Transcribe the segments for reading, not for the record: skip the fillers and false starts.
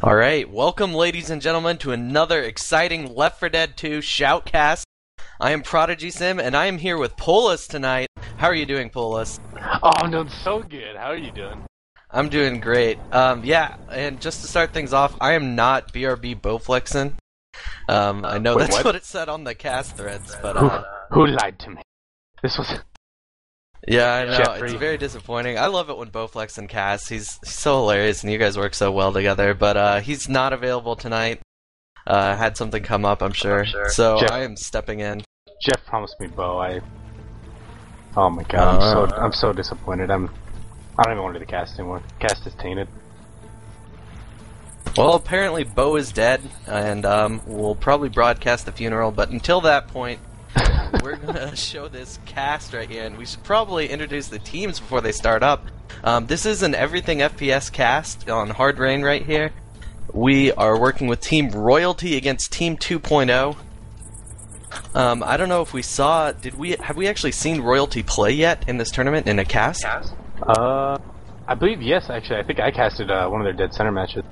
Alright, welcome ladies and gentlemen to another exciting Left 4 Dead 2 Shoutcast. I am Prodigysim and I am here with Polas tonight. How are you doing, Polas? Oh, I'm doing so good. How are you doing? I'm doing great. Yeah, and just to start things off, I am not BRB Bowflexin. I know Wait, that's what it said on the cast threads, but Who lied to me? This was... yeah, I know, Jeffrey. it's very disappointing. I love it when Bowflexin casts. He's so hilarious and you guys work so well together, but he's not available tonight. Had something come up, I'm sure. So Jeff. I am stepping in. Jeff promised me Bo. Oh my god, I'm so disappointed. I don't even want to do the cast anymore. Cast is tainted. Well, apparently Bo is dead, and we'll probably broadcast the funeral, but until that point, we're gonna show this cast right here, and we should probably introduce the teams before they start up. This is an Everything FPS cast on Hard Rain right here. We are working with Team Royalty against Team 2.0. I don't know if we saw, have we actually seen Royalty play yet in this tournament in a cast? I believe yes, actually. I think I casted one of their Dead Center matches.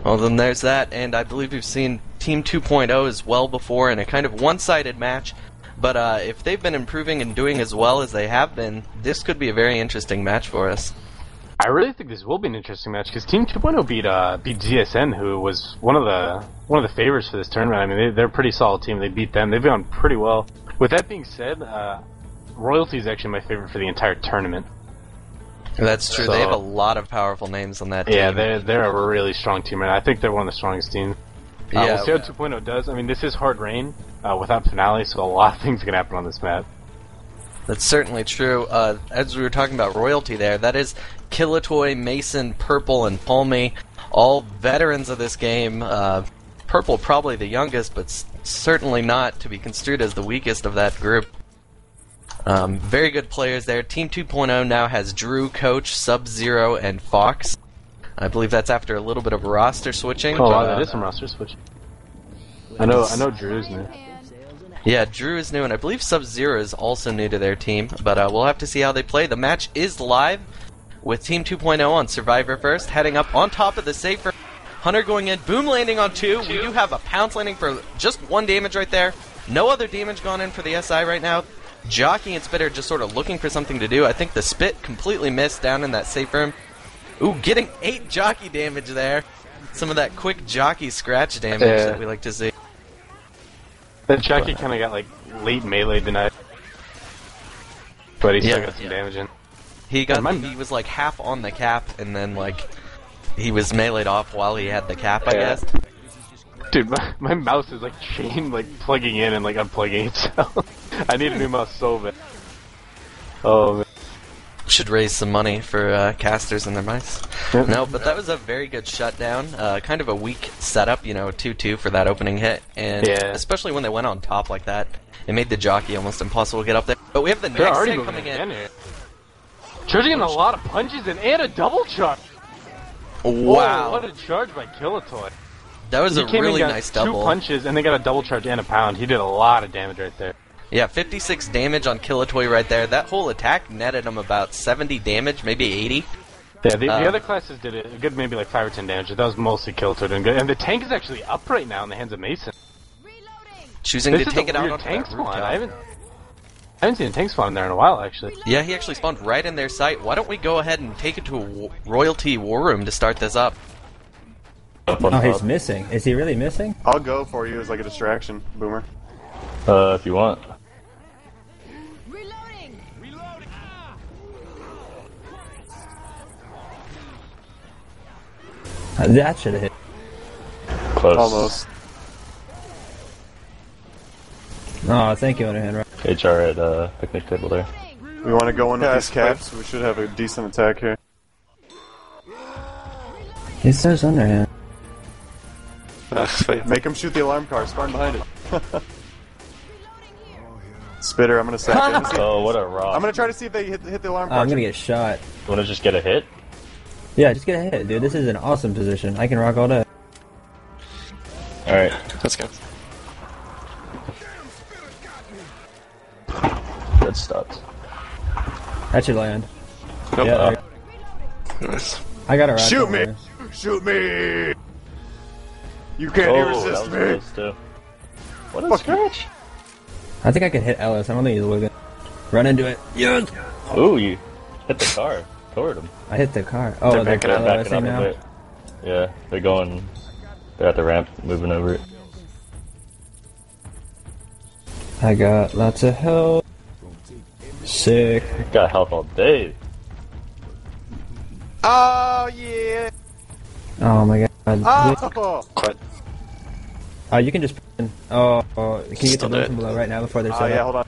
Well, then there's that, and I believe we've seen Team 2.0 as well before in a kind of one-sided match, but if they've been improving and doing as well as they have been, this could be a very interesting match for us. I really think this will be an interesting match, because Team 2.0 beat GSN, who was one of the favorites for this tournament. I mean, they're a pretty solid team. They beat them. They've gone pretty well. With that being said, Royalty is actually my favorite for the entire tournament. That's true. So, they have a lot of powerful names on that team. Yeah, they're a really strong team, and I think they're one of the strongest teams. Yeah, we'll see how 2.0 does. I mean, this is Hard Rain without finale, so a lot of things can happen on this map. That's certainly true. As we were talking about Royalty there, that is Killatoy, Mason, Purple, and Palmy, all veterans of this game. Purple probably the youngest, but certainly not to be construed as the weakest of that group. Very good players there. Team 2.0 now has Drew, Coach, Sub-Zero, and Fox. I believe that's after a little bit of roster switching. Oh, wow, that is some roster switching. I know Drew's new. Yeah, Drew is new, and I believe Sub-Zero is also new to their team, but we'll have to see how they play. The match is live with Team 2.0 on Survivor first, heading up on top of the safer. Hunter going in, boom landing on 2. We do have a pounce landing for just 1 damage right there. No other damage gone in for the SI right now. Jockey and Spitter just sort of looking for something to do. I think the Spit completely missed down in that safe room. Ooh, getting 8 Jockey damage there. Some of that quick Jockey scratch damage that we like to see. That Jockey kind of got like late melee tonight, but he still got some damage in. He was like half on the cap, and then like he was meleeed off while he had the cap, I guess. Dude, my mouse is like plugging in and like unplugging itself. I need a new mouse so bad. Oh man. Should raise some money for casters and their mice. Yep. No, but that was a very good shutdown. Kind of a weak setup, 2-2 for that opening hit, and especially when they went on top like that, it made the Jockey almost impossible to get up there. But we have the next hit coming in. Charging in a lot of punches and a double charge. Wow! Whoa, what a charge by Killatoy. That was a really nice double. 2 punches and they got a double charge and a pound. He did a lot of damage right there. Yeah, 56 damage on Killatoy right there. That whole attack netted him about 70 damage, maybe 80. Yeah, the other classes did a good maybe like 5 or 10 damage. That was mostly Killatoy doing good. And the tank is actually up right now in the hands of Mason. Choosing to take it out on tank spawn. I haven't seen a tank spawn in there in a while, actually. Yeah, he actually spawned right in their site. Why don't we go ahead and take it to a Royalty War Room to start this up? Oh, he's missing. Is he really missing? I'll go for you as like a distraction, Boomer. If you want. That should have hit. Close. Almost. Oh, thank you, Underhand. Right. HR at picnic table there. We want to go in with these caps. We should have a decent attack here. He says Underhand. Make him shoot the alarm car. Spawn behind it. Spitter, I'm gonna sack him. Oh, what a rock. I'm gonna try to see if they hit the alarm car. I'm gonna get shot. You wanna just get a hit? Yeah, just get a hit, dude. This is an awesome position. I can rock all day. Alright. Let's go. That stopped. That should land. Nope. Yeah, Nice. I got a rock. Shoot don't me! worry. Shoot me! You can't Oh, resist that was me! close too. What a Fuck you. scratch! I think I can hit Ellis. I don't think he's looking. Run into it. Yes! Ooh, you hit the car toward him. I hit the car. Oh, They're they're backing up a now? bit. Yeah, they're going. They're at the ramp, moving over it. I got lots of health. Sick. Got health all day. Oh, yeah! Oh my god. Oh! You can just. Oh, can you get Still the move dead. from below right now before they're Oh, set yeah, up? hold on.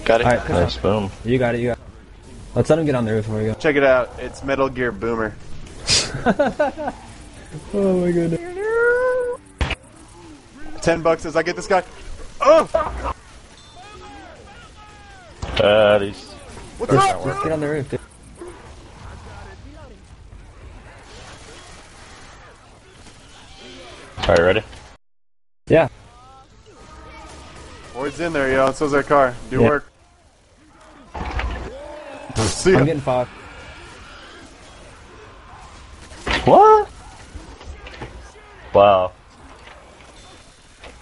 Got it. Alright, come on. Nice, boom. You got it, you got it. Let's let him get on the roof before we go. Check it out. It's Metal Gear Boomer. Oh my goodness. $10 as I get this guy. Oh! These. What's up? Just get on the roof, dude. Alright, ready? Yeah. Boyd's in there, yo. And so's our car. Do Yeah. work. See ya. I'm getting fucked. What? Wow.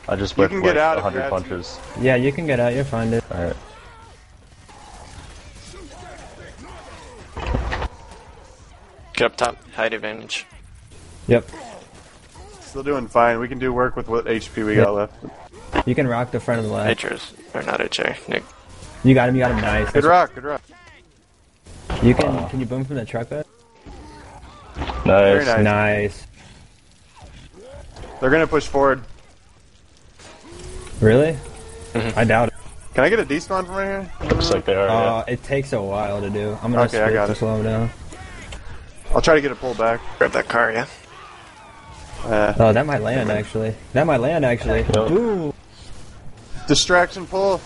I just whipped can like get out if 100 you have to. punches. Yeah, you can get out. You're fine, dude. Alright. Get up top. Height advantage. Yep. Still doing fine. We can do work with what HP we got left. You can rock the front of the ledge. HR's. Or not HR. Nick. You got him, nice. Good rock, good rock. You can you boom from the truck bed? Very Nice. nice. Nice. They're gonna push forward. Really? I doubt it. Can I get a despawn from right here? Looks like they are, yeah. It takes a while to do. I'm gonna Okay, I switch got to it. slow him down. I'll try to get it pulled back. Grab that car, yeah? Oh, that might land actually. That might land actually. Nope. Ooh. Distraction pull.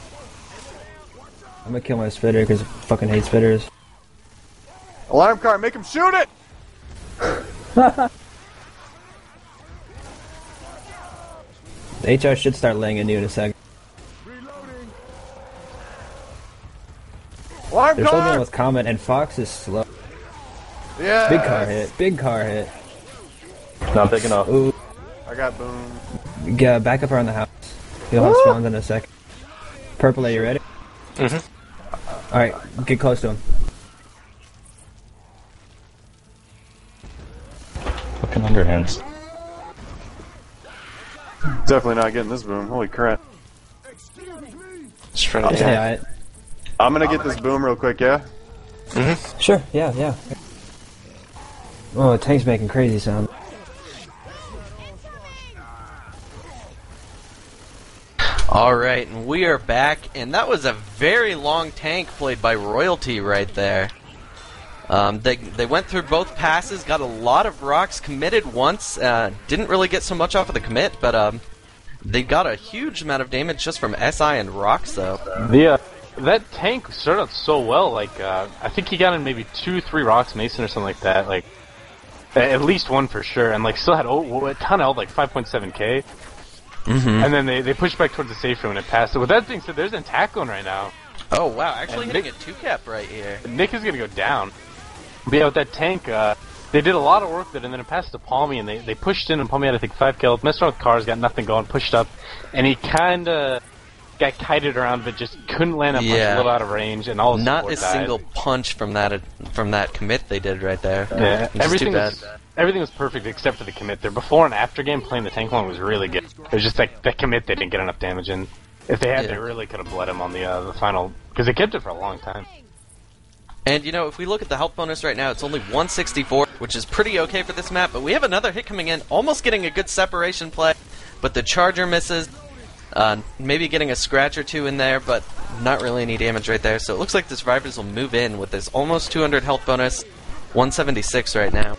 I'm gonna kill my spitter because I fucking hate spitters. Alarm car, make him shoot it! The HR should start laying into you in a second. Alarm They're still car! dealing with Comet and Fox is slow. Yeah. Big car hit. Big car hit. Not big enough. Ooh. I got boom. Yeah, back up around the house. You'll have spawns in a sec. Purple, are you ready? Mm-hmm. Alright, get close to him. Fucking underhands. Definitely not getting this boom. Holy crap. Just front of the Yeah, alright. I'm gonna get this boom real quick, yeah? Sure, yeah. Oh, the tank's making crazy sound. Alright, and we are back, and that was a very long tank played by Royalty right there. They went through both passes, got a lot of rocks, committed once, didn't really get so much off of the commit, but they got a huge amount of damage just from SI and rocks, though. That tank started out so well. Like, I think he got in maybe 2-3 rocks, Mason, or something like that. Like, at least one for sure. And like, still had a ton of health, like 5.7k. And then they pushed back towards the safe room and it passed. So with that being said, there's an attack going right now. Oh, wow, actually And hitting a 2-cap right here. Nick is gonna go down. But yeah, with that tank, they did a lot of work with it, and then it passed to Palmy, and they pushed in, and Palmy had, I think, 5 kills, messed around with cars, got nothing going, pushed up, and he kinda got kited around, but just couldn't land that punch a little out of range, and all his Not support a died. single punch from that commit they did right there. Yeah, Which is too bad. everything was perfect except for the commit. Their before and after game playing the tank one was really good. It was just like that commit they didn't get enough damage in. If they had, they really could have bled him on the final, because they kept it for a long time. And, you know, if we look at the health bonus right now, it's only 164, which is pretty okay for this map, but we have another hit coming in, almost getting a good separation play, but the charger misses, maybe getting a scratch or two in there, but not really any damage right there, so it looks like the survivors will move in with this almost 200 health bonus, 176 right now.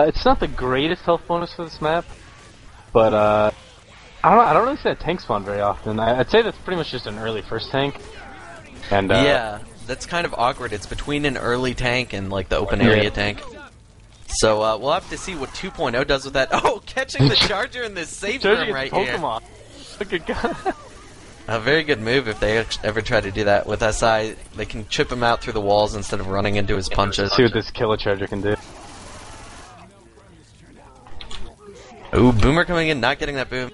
It's not the greatest health bonus for this map, but I don't really see that tank spawn very often. I'd say that's pretty much just an early first tank. And yeah, that's kind of awkward. It's between an early tank and like the open area tank. So we'll have to see what 2.0 does with that. Oh, catching the charger in this safe room right here. Pokemon. Look at God. A very good move if they ever try to do that with SI. They can chip him out through the walls instead of running into his punches. See what this killer charger can do. Ooh, Boomer coming in, not getting that boom.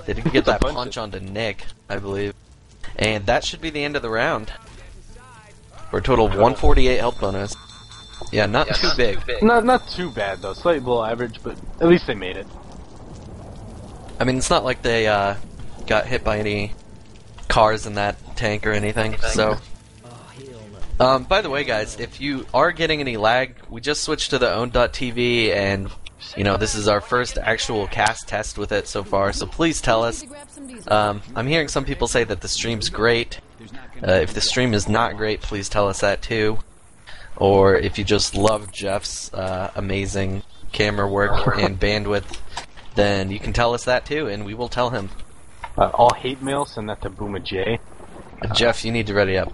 They didn't get that punch onto Nick, I believe. And that should be the end of the round. For a total of 148 health bonus. Yeah, not too big. Not too bad though, slightly below average, but at least they made it. I mean, it's not like they got hit by any cars in that tank or anything, so... by the way, guys, if you are getting any lag, we just switched to the own.tv, and, you know, this is our first actual cast test with it so far, so please tell us. I'm hearing some people say that the stream's great. If the stream is not great, please tell us that too. Or if you just love Jeff's amazing camera work and bandwidth, then you can tell us that too, and we will tell him. All hate mail, send that to Booma J. Jeff, you need to ready up.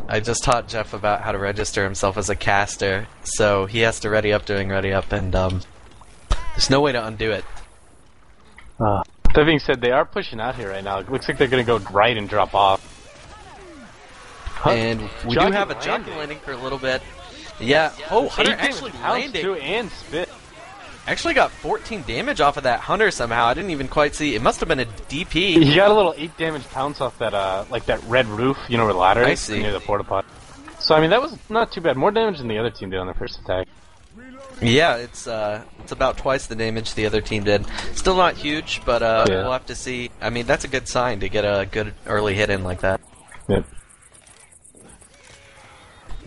I just taught Jeff about how to register himself as a caster, so he has to ready up doing ready up, and there's no way to undo it. That being said, they are pushing out here right now. It looks like they're going to go right and drop off. And we do have a jockey landing for a little bit. Yeah. Oh, Hunter actually landed. Too, and spit. Actually got 14 damage off of that Hunter somehow. I didn't even quite see. It must have been a DP. He got a little 8 damage pounce off that, like that red roof, you know where the ladder is? I see. Near the porta pot. So, I mean, that was not too bad. More damage than the other team did on their first attack. Yeah, it's about twice the damage the other team did. Still not huge, but we'll have to see. I mean, that's a good sign to get a good early hit in like that. Yep.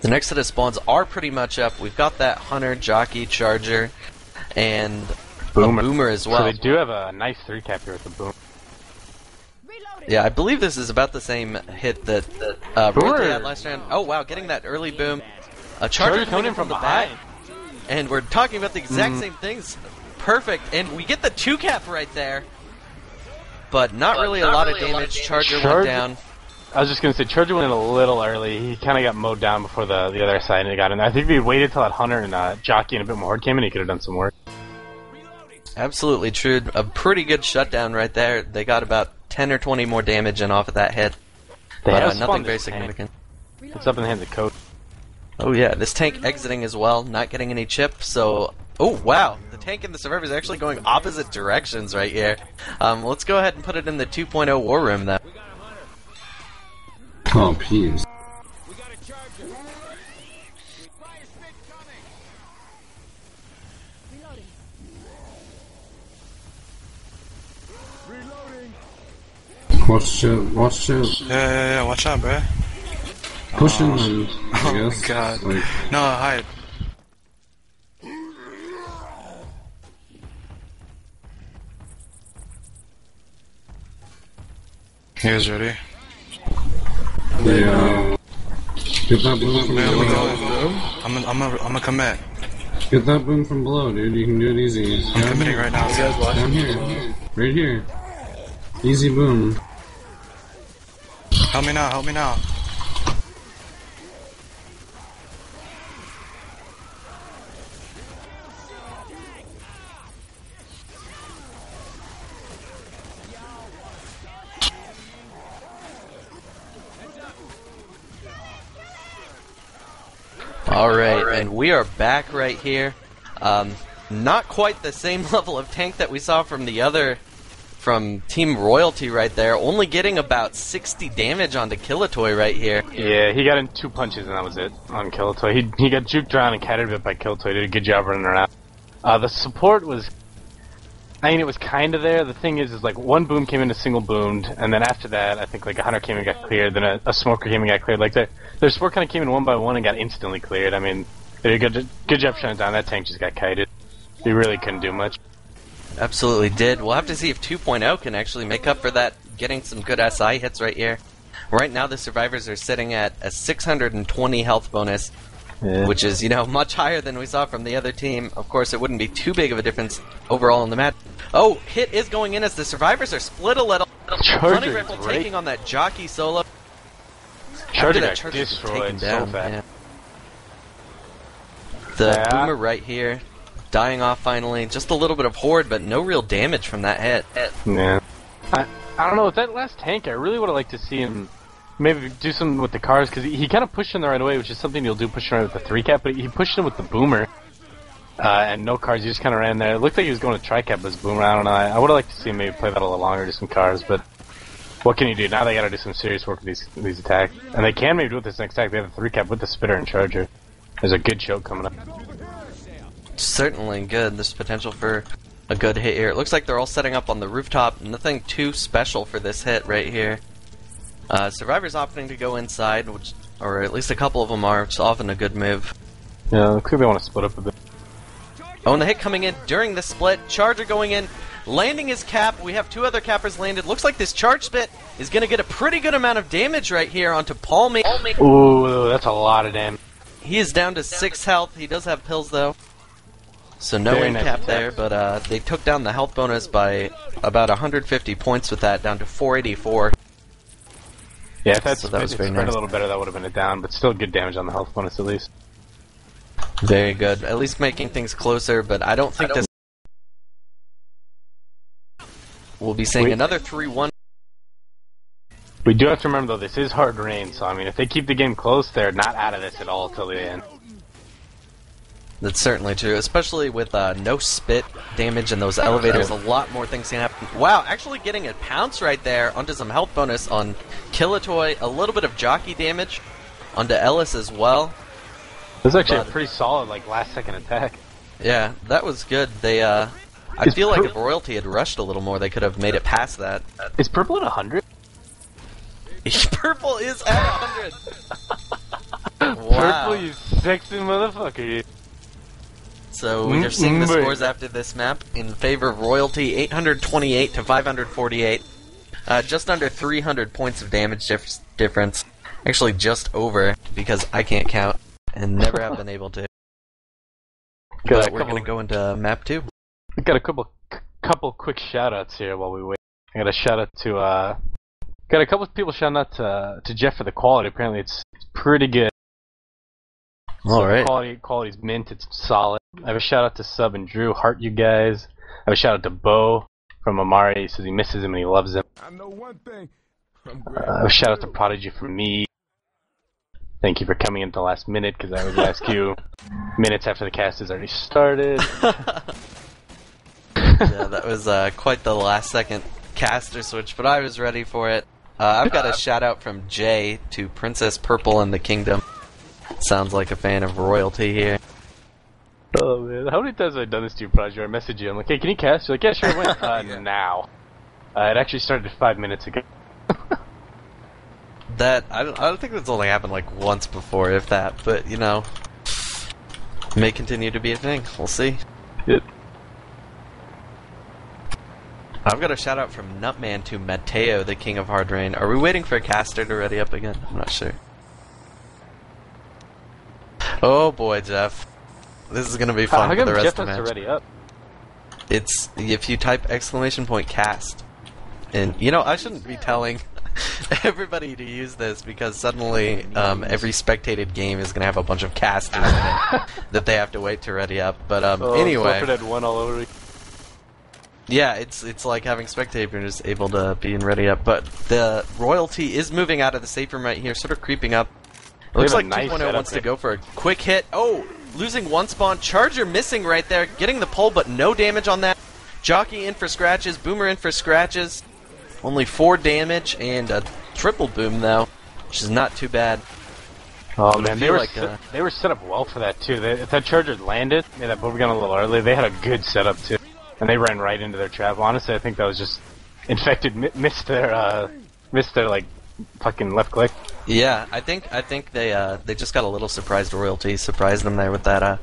The next set of spawns are pretty much up. We've got that Hunter, Jockey, Charger, and Boomer. a Boomer as well. So they do have a nice 3-cap here with the Boom. Yeah, I believe this is about the same hit that Royalty had last round. Oh wow, getting that early boom. A Charger coming in from the back. And we're talking about the exact same things. Perfect, and we get the 2-cap right there. But not really a lot of damage. Charger went down. I was just going to say, Charger went in a little early. He kind of got mowed down before the other side and he got in there. I think if he waited till that Hunter and Jockey and a bit more came in, he could have done some work. Absolutely true. A pretty good shutdown right there. They got about 10 or 20 more damage in off of that hit. But nothing very significant. It's up in the hands of Coach. Oh yeah, this tank exiting as well, not getting any chip, so... Oh wow, the tank and the survivors are actually going opposite directions right here. Let's go ahead and put it in the 2.0 war room then. Oh, please. Watch out. Yeah, watch out, bruh. Pushing them, I guess. Oh, God. Like, no, hide. You guys ready? yeah. Get that boom from Man, we below. go. I'm gonna commit. Get that boom from below, dude. You can do it easy. I'm committing right now. You guys watch? Down here. Right here. Easy boom. Help me now, help me now. Alright, and we are back right here. Not quite the same level of tank that we saw from from Team Royalty right there, only getting about 60 damage onto Killatoy right here. Yeah, he got in 2 punches and that was it on Killatoy. He got juked around and catted a bit by Killatoy. Did a good job running around. The support was... I mean, it was kind of there. The thing is like, one boom came in, a single boomed, and then after that, I think like a Hunter came and got cleared, then a smoker came and got cleared. Like, their support kind of came in one by one and got instantly cleared. I mean, they did a good job shutting down. That tank just got kited. They really couldn't do much. Absolutely did. We'll have to see if 2.0 can actually make up for that, getting some good SI hits right here. Right now, the survivors are sitting at a 620 health bonus, which is, you know, much higher than we saw from the other team. Of course, it wouldn't be too big of a difference overall in the match. Oh, hit is going in as the survivors are split a little. Honey Rifle taking on that Jockey solo. Charger got Charger's destroyed taken down. so fast. Yeah. The Boomer right here dying off finally. Just a little bit of horde, but no real damage from that hit. Yeah. I don't know, with that last tank, I really would have liked to see him maybe do something with the cars, because he kind of pushed him the right way, which is something you'll do pushing around with the 3-cap, but he pushed him with the boomer. And no cars, he just kind of ran there. It looked like he was going to tri-cap with his boomer, I don't know. I would have liked to see him maybe play that a little longer, do some cars, but what can you do? Now they gotta do some serious work with these attacks. And they can maybe do it this next attack. They have a 3-cap with the spitter and charger. There's a good choke coming up. Certainly good. There's potential for a good hit here. It looks like they're all setting up on the rooftop. Nothing too special for this hit right here. Survivor's opting to go inside, or at least a couple of them are, which is often a good move. Yeah, looks like they want to split up a bit. Oh, and the hit coming in during the split. Charger going in, landing his cap. We have 2 other cappers landed. Looks like this charge spit is going to get a pretty good amount of damage right here onto Palmy. Ooh, that's a lot of damage. He is down to 6 health. He does have pills, though. So no Very in nice cap attack. there, but they took down the health bonus by about 150 points with that, down to 484. Yeah, if that's So that was very spread nice. a little better, that would have been a down, but still good damage on the health bonus at least. Very good. At least making things closer, but I don't think this... We'll be seeing another 3-1. We do have to remember, though, this is hard rain, so I mean, if they keep the game close, they're not out of this at all till the end. That's certainly true, especially with no spit damage and those elevators. A lot more things can happen. Wow, actually getting a pounce right there onto some health bonus on Killatoy. A little bit of jockey damage onto Ellis as well. This is actually a pretty solid, like, last-second attack. Yeah, that was good. They, I feel like if Royalty had rushed a little more, they could have made it past that. Is Purple at 100? Purple is at 100! Wow. Purple, you sexy motherfucker. So we are seeing the scores after this map in favor of Royalty, 828 to 548. Just under 300 points of damage difference. Actually, just over, because I can't count and never have been able to. But we're going to go into map 2. We got a couple quick shout-outs here while we wait. I got a shout-out to, got a couple of people shouting out to Jeff for the quality. Apparently it's pretty good. Alright. Quality's mint, it's solid. I have a shout out to Sub and Drew, heart you guys. I have a shout out to Bo from Amari, he says he misses him and he loves him. I know one thing. I have a shout out to Prodigy from me. Thank you for coming in at the last minute, because I always ask you minutes after the cast has already started. Yeah, that was quite the last second caster switch, but I was ready for it. I've got a shout out from Jay to Princess Purple and the Kingdom. Sounds like a fan of Royalty here. Oh man, how many times have I done this to you, Prodigy? I message you, I'm like, hey, can you cast? You're like, yeah, sure, when? Now. It actually started 5 minutes ago. That I don't think that's only happened like once before, if that. But you know, may continue to be a thing. We'll see. Yep. I've got a shout out from Nutman to Mateo, the King of Hard Rain. Are we waiting for a caster to ready up again? I'm not sure. Oh boy, Jeff, this is gonna be fun for the rest Jeff of the match. has to ready up? It's if you type !cast, and you know I shouldn't be telling everybody to use this because suddenly every spectated game is gonna have a bunch of casters in it that they have to wait to ready up. But anyway, Clifford had one all over me. yeah, it's like having spectators able to be in ready up. But the Royalty is moving out of the safe room right here, sort of creeping up. It looks like 2.0 wants to go for a quick hit. Oh, losing one spawn. Charger missing right there. Getting the pull, but no damage on that. Jockey in for scratches. Boomer in for scratches. Only 4 damage and a triple boom, though, which is not too bad. Oh man, they were set up well for that too. If that charger landed, that boomer gun a little early, they had a good setup too, and they ran right into their trap. Honestly, I think that was just infected missed their like fucking left click. Yeah, I think they just got a little surprised. Royalty surprised them there with that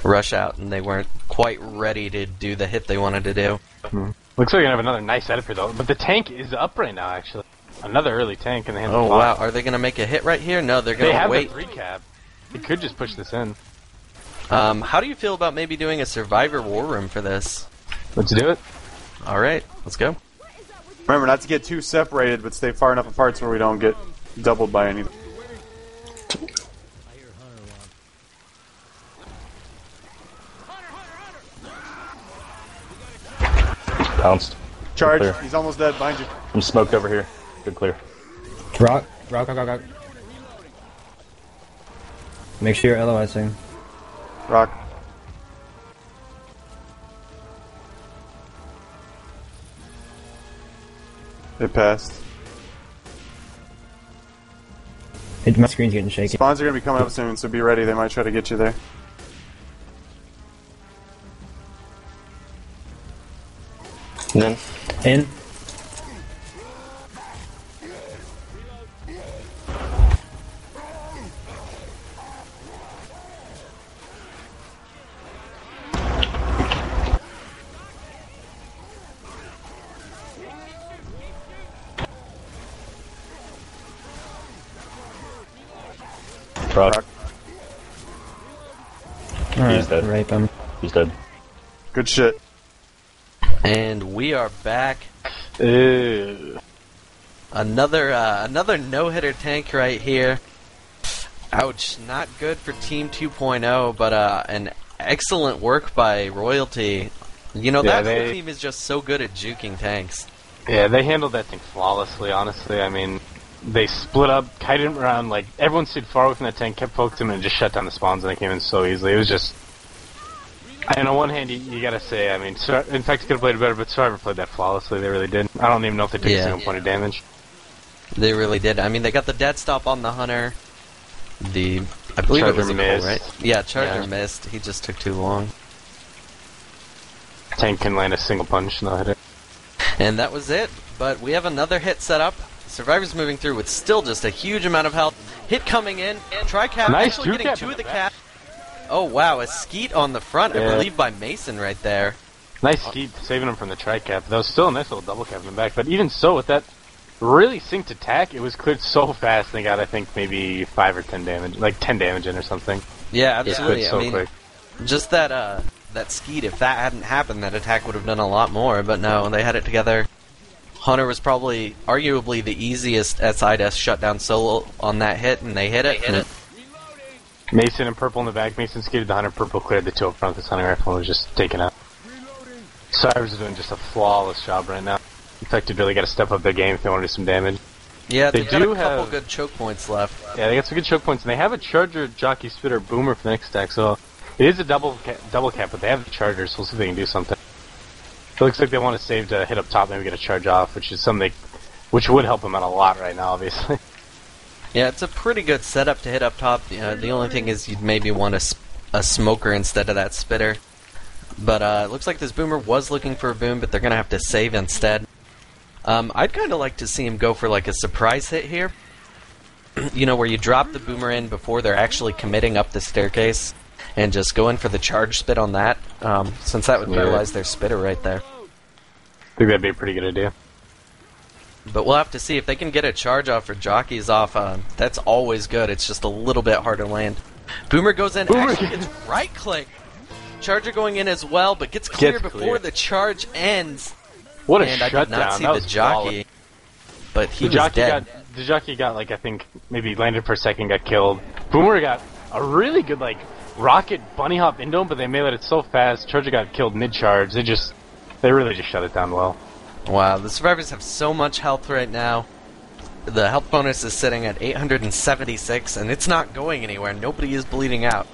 rush out, and they weren't quite ready to do the hit they wanted to do. Looks like we're gonna have another nice edit for though, but the tank is up right now actually. Another early tank in the hands of wow, are they gonna make a hit right here? No, they're gonna wait. They have the 3-cap. They could just push this in. How do you feel about maybe doing a Survivor War Room for this? Let's do it. Alright, let's go. Remember not to get too separated, but stay far enough apart so we don't get doubled by anything. Pounced. Charge. Clear. He's almost dead. Behind you. I'm smoked over here. Good clear. Rock. Make sure you're LOSing. Rock. It passed. My screen's getting shaky. Spawns are going to be coming up soon, so be ready. They might try to get you there. Then. In. Rock. Alright, He's dead. rape him. He's dead. Good shit. And we are back. Ew. Another no-hitter tank right here. Ouch, not good for Team 2.0, but an excellent work by Royalty. You know, Yeah, that whole team is just so good at juking tanks. Yeah, they handled that thing flawlessly, honestly. I mean, they split up, kited him around, like, everyone stayed far away from that tank, kept focusing him, and just shut down the spawns, and they came in so easily. It was just... And on one hand, you gotta say, I mean, in fact, could have played it better, but Survivor played that flawlessly, they really did. I don't even know if they took a single point of damage. They really did. I mean, they got the dead stop on the Hunter. I believe Charger it was a missed. goal, right? Yeah, Charger Yeah. missed. He just took too long. Tank can land a single punch, no hit it. And that was it. But we have another hit set up. Survivor's moving through with still just a huge amount of health. Hit coming in. Tri-cap Nice actually getting two-cap two in of the the back. cap. Oh, wow. A skeet on the front, I Yeah. believe, by Mason right there. Nice skeet, saving him from the tri-cap. That was still a nice little double cap in the back, but even so, with that really synced attack, it was cleared so fast, they got, I think, maybe 5 or 10 damage, like 10 damage in or something. Yeah, It absolutely. cleared so I mean, quick. just that skeet, if that hadn't happened, that attack would have done a lot more, but no, they had it together. Hunter was probably, arguably, the easiest SI to shut down solo on that hit, and they hit it. Mason and purple in the back. Mason skated the Hunter, purple cleared the two up front. This Hunter rifle was just taken out. Cyrus is doing just a flawless job right now. In fact, they've really got to step up their game if they want to do some damage. Yeah, They they've got a do couple have- good choke points left. Yeah, they got some good choke points, and they have a Charger, Jockey, Spitter, Boomer for the next stack, so it is a double cap, but they have the Chargers, so we'll see if they can do something. It looks like they want to save to hit up top, maybe get a charge off, which is something which would help them out a lot right now, obviously. Yeah, it's a pretty good setup to hit up top. The only thing is you'd maybe want a smoker instead of that spitter. But it looks like this boomer was looking for a boom, but they're going to have to save instead. I'd kind of like to see him go for like a surprise hit here. You know, where you drop the boomer in before they're actually committing up the staircase, and just go in for the charge spit on that, since that would paralyze their spitter right there. I think that'd be a pretty good idea. But we'll have to see if they can get a charge off or jockeys off. That's always good. It's just a little bit hard to land. Boomer goes in, actually gets right click. Charger going in as well, but gets clear before the charge ends. What a and I shutdown! did not see That the was jockey, but he the was jockey dead. the jockey got, like, I think maybe landed for a second, got killed. Boomer got a really good, like, rocket bunny hop into him, but they melee it so fast. Charger got killed mid charge. They really just shut it down well. Wow, the survivors have so much health right now. The health bonus is sitting at 876, and it's not going anywhere. Nobody is bleeding out.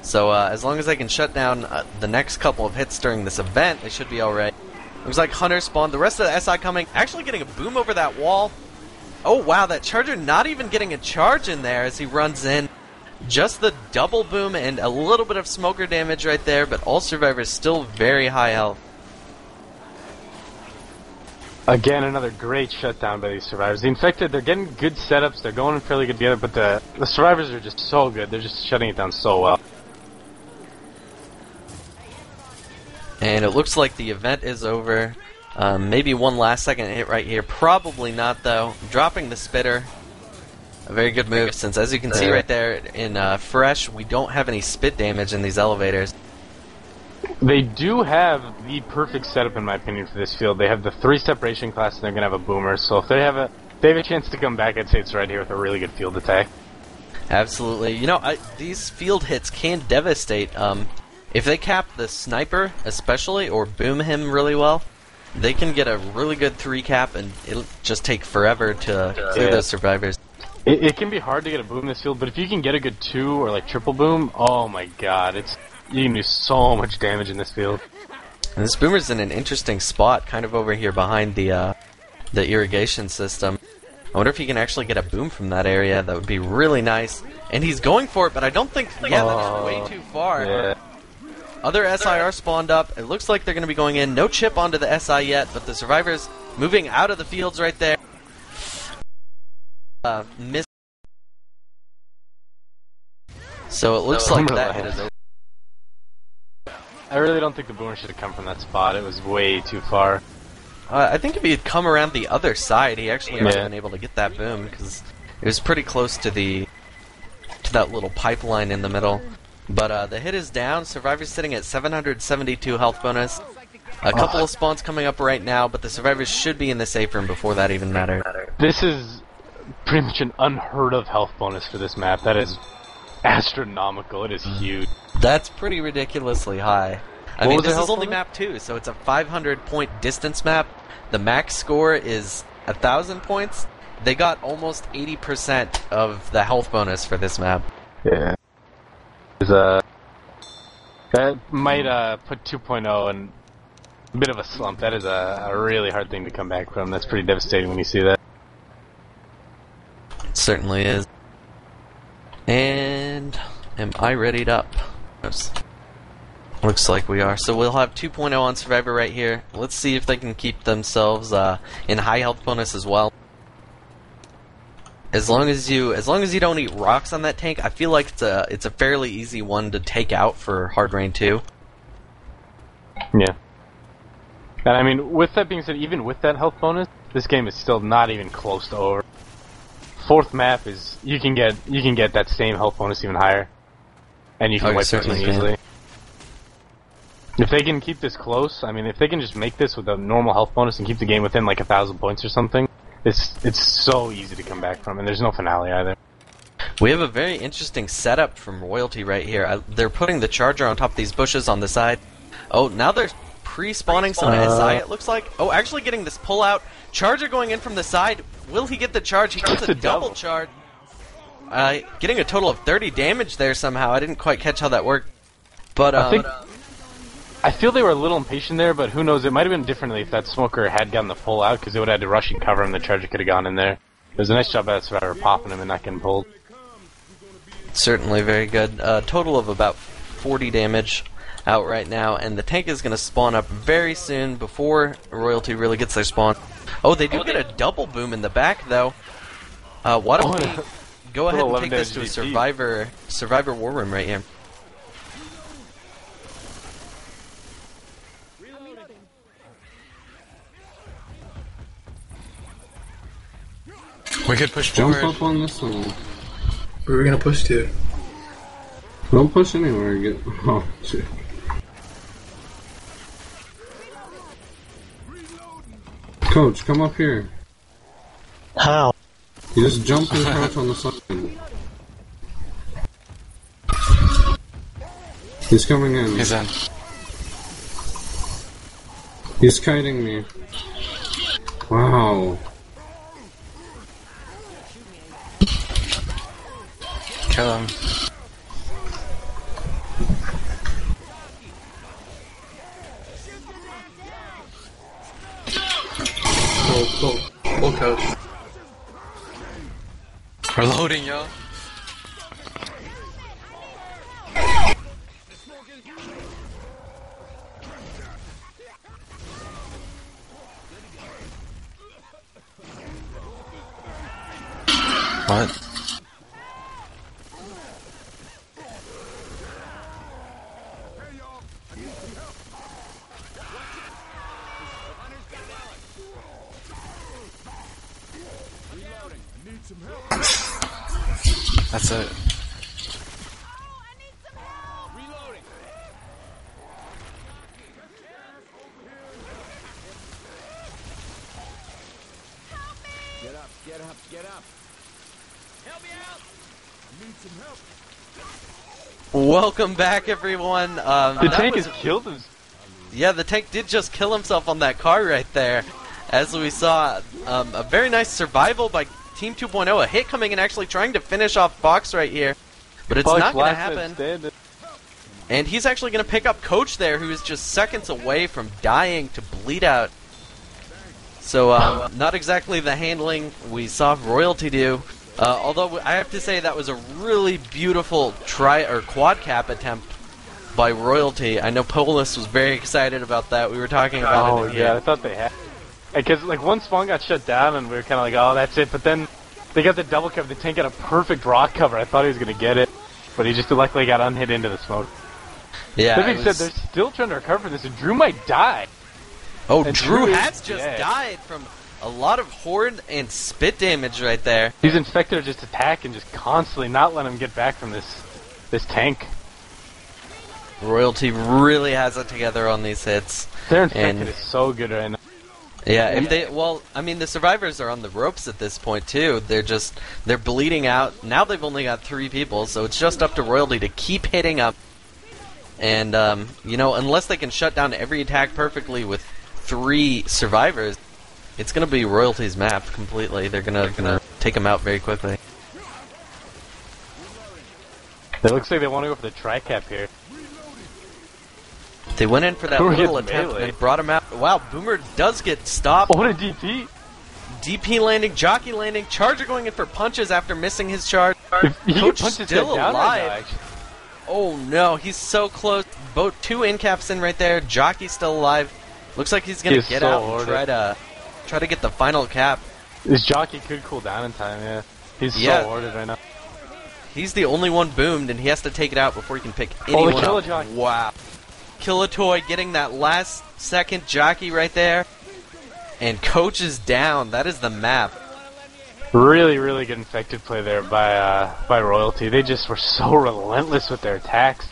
So as long as they can shut down the next couple of hits during this event, they should be alright. Looks like Hunter spawned. The rest of the SI coming, actually getting a boom over that wall. Oh wow, that Charger not even getting a charge in there as he runs in. Just the double boom and a little bit of smoker damage right there, but all survivors still very high health. Again, another great shutdown by these survivors. The infected, they're getting good setups, they're going in fairly good together, but the survivors are just so good. They're just shutting it down so well. And it looks like the event is over. Maybe one last second hit right here. Probably not, though. Dropping the spitter. A very good move, since as you can see right there in Fresh, we don't have any spit damage in these elevators. They do have the perfect setup, in my opinion, for this field. They have the 3 separation class, and they're going to have a boomer. So if they have a chance to come back, I'd say it's right here with a really good field attack. Absolutely. You know, these field hits can devastate. If they cap the sniper, especially, or boom him really well, they can get a really good 3 cap, and it'll just take forever to clear those survivors. It can be hard to get a boom in this field, but if you can get a good 2 or like triple boom, oh my god, you can do so much damage in this field. And this boomer's in an interesting spot, kind of over here behind the irrigation system. I wonder if he can actually get a boom from that area. That would be really nice. And he's going for it, but I don't think... Yeah, that's way too far. Yeah. Other SIR spawned up. It looks like they're going to be going in. No chip onto the SI yet, but the survivors moving out of the fields right there. Miss. So it looks like that hit is over. I really don't think the boomer should have come from that spot. It was way too far. I think if he had come around the other side, he actually might have been able to get that boom, because it was pretty close to that little pipeline in the middle. But the hit is down. Survivor's sitting at 772 health bonus. A couple of spawns coming up right now, but the survivors should be in the safe room before that even matters. This is pretty much an unheard of health bonus for this map. That is astronomical. It is huge. That's pretty ridiculously high. I mean, this is only map 2, so it's a 500-point distance map. The max score is 1,000 points. They got almost 80% of the health bonus for this map. Yeah. That might put 2.0 in a bit of a slump. That is a really hard thing to come back from. That's pretty devastating when you see that. It certainly is. And am I readied up? Oops. Looks like we are. So we'll have 2.0 on Survivor right here. Let's see if they can keep themselves in high health bonus as well. As long as you don't eat rocks on that tank, I feel like it's a fairly easy one to take out for Hard Rain 2. Yeah. And I mean, with that being said, even with that health bonus, this game is still not even close to over. 4th map is you can get that same health bonus even higher, and you can wipe the team easily. If they can keep this close, I mean, if they can just make this with a normal health bonus and keep the game within like 1,000 points or something, it's so easy to come back from, and there's no finale either. We have a very interesting setup from Royalty right here. They're putting the charger on top of these bushes on the side. Oh, now they're pre-spawning some SI, it looks like. Oh, actually getting this pull out. Charger going in from the side. Will he get the charge? He gets a double charge. Getting a total of 30 damage there somehow. I didn't quite catch how that worked. But I feel they were a little impatient there, but who knows? It might have been differently if that smoker had gotten the pull out, because they would have had to rush and cover him. The charger could have gone in there. It was a nice job by that survivor popping him and not getting pulled. Certainly very good. Total of about 40 damage out right now, and the tank is going to spawn up very soon before Royalty really gets their spawn. Oh, they do get a double boom in the back, though. Why don't we go ahead and take this to a Survivor war room right here. We could push Jump forward. up on this one. Where are we gonna push to? Don't push anywhere. Get. Oh, shit. Coach, come up here. How? You just jump and crouch on the side. He's coming in. He's in. He's kiting me. Wow. Kill him. Full coach. Reloading, yo. What? That's it. Get up. Help me out. I need some help. Welcome back, everyone. The tank has killed him. Yeah, the tank did just kill himself on that car right there. As we saw, a very nice survival by Team 2.0. A hit coming and actually trying to finish off Fox right here. But it's not going to happen. And he's actually going to pick up Coach there, who is just seconds away from dying to bleed out. So, not exactly the handling we saw Royalty do. Although I have to say that was a really beautiful quad cap attempt by Royalty. I know Polas was very excited about that. We were talking about it. Oh yeah, I thought they had. Because like one spawn got shut down and we were kind of like, oh, that's it. But then they got the double cover. The tank got a perfect rock cover. I thought he was gonna get it, but he just luckily got unhit into the smoke. Yeah. That being said, they're still trying to recover this, and Drew might die. Oh, Drew has just died from a lot of horde and spit damage right there. These infected are just attacking, just constantly not letting him get back from this tank. Royalty really has it together on these hits. Their infected is so good right now. Yeah, if they, well, I mean, the survivors are on the ropes at this point too. They're bleeding out. Now they've only got 3 people, so it's just up to Royalty to keep hitting up. And, you know, unless they can shut down every attack perfectly with 3 survivors, it's going to be Royalty's map completely. They're gonna take them out very quickly. It looks like they want to go for the tri-cap here. They went in for that little attempt and brought him out. Wow, Boomer does get stopped. Oh, what a DP! DP landing, jockey landing, Charger going in for punches after missing his charge. Coach still alive. Right now, oh no, he's so close. Both 2 in caps in right there. Jockey's still alive. Looks like he's gonna get out and try to get the final cap. This jockey could cool down in time. Yeah, he's so hoarded right now. He's the only one boomed, and he has to take it out before he can pick anyone up. Jockey. Wow. Killatoy getting that last second jockey right there. And Coach is down. That is the map. Really, really good infected play there by Royalty. They just were so relentless with their attacks.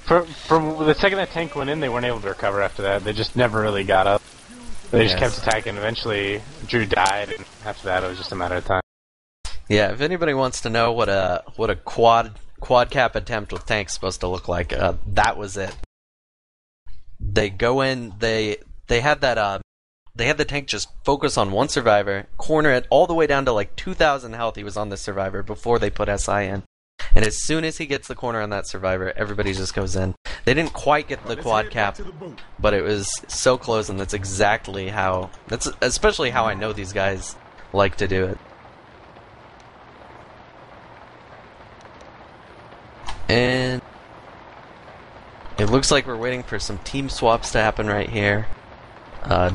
From the second that tank went in, they weren't able to recover after that. They just never really got up. They just kept attacking. Eventually, Drew died, and after that, it was just a matter of time. Yeah, if anybody wants to know what a quad cap attempt with tanks supposed to look like, that was it. They go in, they had the tank just focus on one survivor, corner it all the way down to like 2,000 health. He was on this survivor before they put SI in, and as soon as he gets the corner on that survivor, everybody just goes in. They didn't quite get the quad cap, but it was so close, and that's especially how I know these guys like to do it. And it looks like we're waiting for some team swaps to happen right here.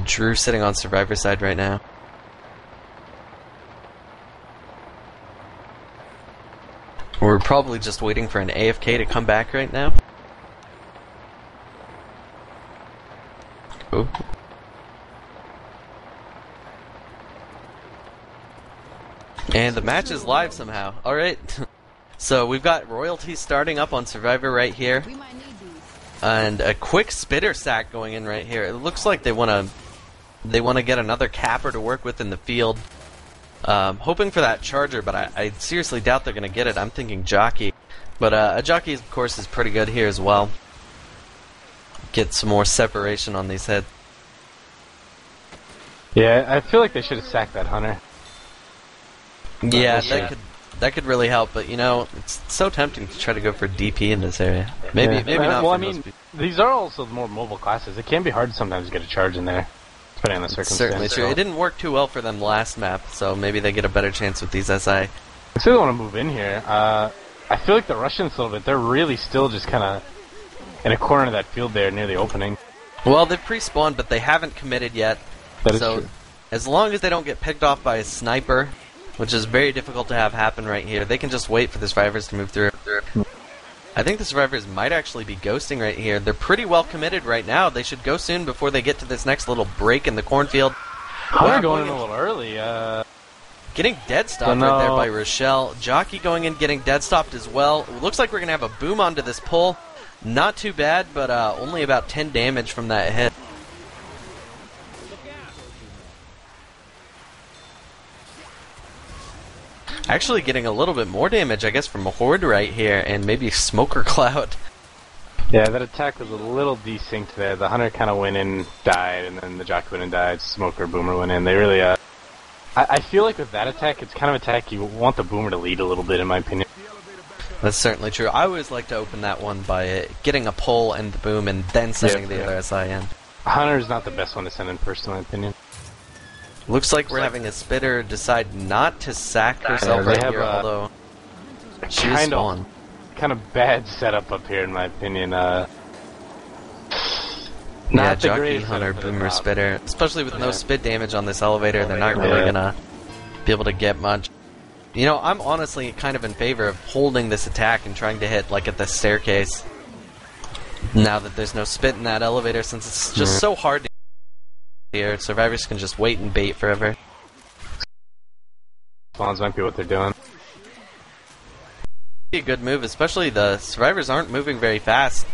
Drew sitting on survivor side right now. We're probably just waiting for an AFK to come back right now. Ooh. And the match is live somehow. Alright. So we've got Royalty starting up on Survivor right here. And a quick spitter sack going in right here. It looks like they want to get another capper to work with in the field. Hoping for that charger, but I seriously doubt they're going to get it. I'm thinking jockey. But a jockey, of course, is pretty good here as well. Get some more separation on these heads. Yeah, I feel like they should have sacked that hunter. Yeah, that could really help, but you know, it's so tempting to try to go for DP in this area. Maybe not. Well, I mean, these are also more mobile classes. It can be hard sometimes to get a charge in there, depending on the circumstances. Certainly true. It didn't work too well for them last map, so maybe they get a better chance with these SI. I still want to move in here. I feel like the Russians a little bit. They're really still just kind of in a corner of that field there near the opening. Well, they've pre-spawned, but they haven't committed yet. That is true. As long as they don't get picked off by a sniper, which is very difficult to have happen right here, they can just wait for the survivors to move through. I think the survivors might actually be ghosting right here. They're pretty well committed right now. They should go soon before they get to this next little break in the cornfield. They're going in a little early. Getting dead stopped right there by Rochelle. Jockey going in, getting dead stopped as well. Looks like we're going to have a boom onto this pull. Not too bad, but only about 10 damage from that hit. Actually getting a little bit more damage, I guess, from a Horde right here, and maybe Smoker Cloud. Yeah, that attack was a little desynced there. The Hunter kind of went in, died, and then the Jockey went and died. Smoker, Boomer went in. They really, I feel like with that attack, it's kind of attack you want the Boomer to lead a little bit, in my opinion. That's certainly true. I always like to open that one by getting a pull and the boom and then sending the other SI in. Hunter's not the best one to send in first, in my opinion. Looks like we're having a Spitter decide not to sack herself right here, although she's spawned. Kind of bad setup up here, in my opinion. Yeah, Jockey, Hunter, Boomer, Spitter. Especially with no spit damage on this elevator, they're not really gonna be able to get much. You know, I'm honestly kind of in favor of holding this attack and trying to hit, like, at the staircase. Now that there's no spit in that elevator, since it's just so hard to here, survivors can just wait and bait forever. Spawns might be what they're doing. A good move, especially the survivors aren't moving very fast.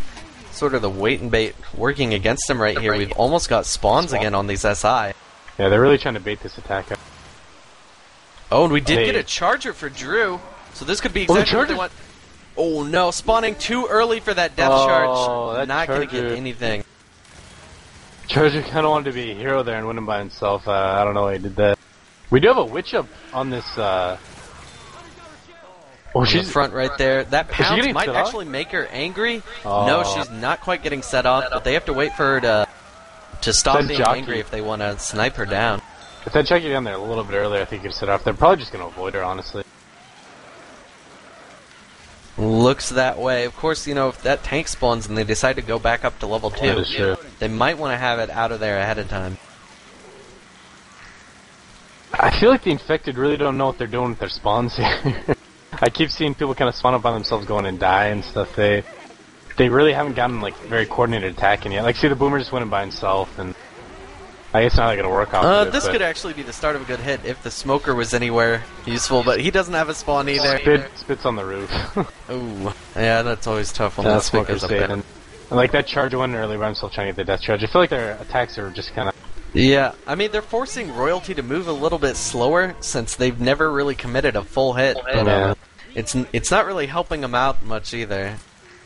Sort of the wait and bait working against them right here. We've almost got spawns again on these SI. Yeah, they're really trying to bait this attack up. Oh, and we did get a charger for Drew, so this could be exactly what they want. Oh no, spawning too early for that death charge. Not going to get anything. Charger kind of wanted to be a hero there and win him by himself. I don't know why he did that. We do have a witch up on this. Oh, she's in the front right there. That pounce might actually make her angry. No, she's not quite getting set off, but they have to wait for her to stop being angry if they want to snipe her down. If that Jockey down there a little bit earlier, I think you could set off. They're probably just going to avoid her, honestly. Looks that way. Of course, you know, if that tank spawns and they decide to go back up to level 2, they might want to have it out of there ahead of time. I feel like the infected really don't know what they're doing with their spawns here. I keep seeing people kind of spawn up on themselves going and die and stuff. They really haven't gotten, like, very coordinated attacking yet. Like, see, the Boomer just went in by himself, and I guess not going to work off of it. This could actually be the start of a good hit if the Smoker was anywhere useful, but he doesn't have a spawn either. Spit's on the roof. Ooh. Yeah, that's always tough when the Spit goes up there. And like that charge went early by himself trying to get the death charge. I feel like their attacks are just kind of... Yeah, I mean, they're forcing Royalty to move a little bit slower since they've never really committed a full hit. But, it's not really helping them out much either.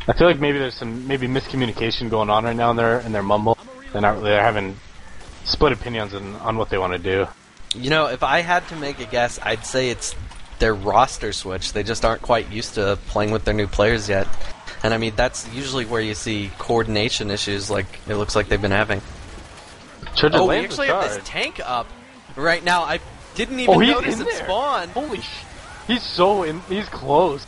I feel like maybe there's some miscommunication going on right now in their mumble. They're having split opinions on what they want to do. You know, if I had to make a guess, I'd say it's their roster switch. They just aren't quite used to playing with their new players yet. And I mean, that's usually where you see coordination issues like it looks like they've been having. Oh, we actually have this tank up right now. I didn't even notice it spawn. Holy sh! He's so in. He's close.